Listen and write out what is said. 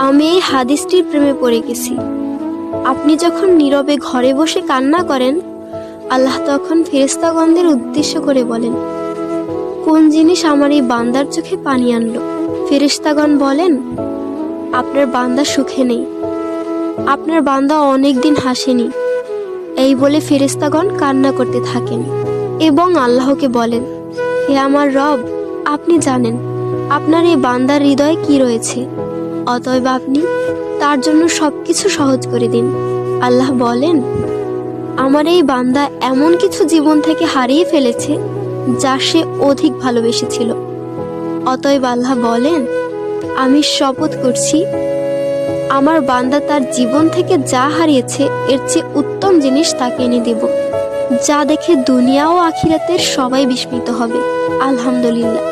আমি এই হাদিসটির প্রেমে পড়ে গেছি। আপনি যখন নীরবে ঘরে বসে কান্না করেন, আল্লাহ তখন ফেরেশতাগণদের উদ্দেশ্য করে বলেন, কোন জিনিস আমার এই বান্দার চোখে পানি আনলো? ফেরেশতাগণ বলেন, আপনার বান্দা সুখে নেই, আপনার বান্দা অনেকদিন হাসেনি। এই বলে ফেরেশতাগণ কান্না করতে থাকেন এবং আল্লাহকে বলেন, হে আমার রব, আপনি জানেন আপনার এই বান্দার হৃদয়ে কি রয়েছে, অতএব আপনি তার জন্য সবকিছু সহজ করে দিন। আল্লাহ বলেন, আমার এই বান্দা এমন কিছু জীবন থেকে হারিয়ে ফেলেছে যা সে অধিক ভালোবেসেছিল। অতএব আল্লাহ বলেন, আমি শপথ করছি, আমার বান্দা তার জীবন থেকে যা হারিয়েছে এর চেয়ে উত্তম জিনিস তাকে এনে দেব, যা দেখে দুনিয়া ও আখিরাতের সবাই বিস্মিত হবে। আলহামদুলিল্লাহ।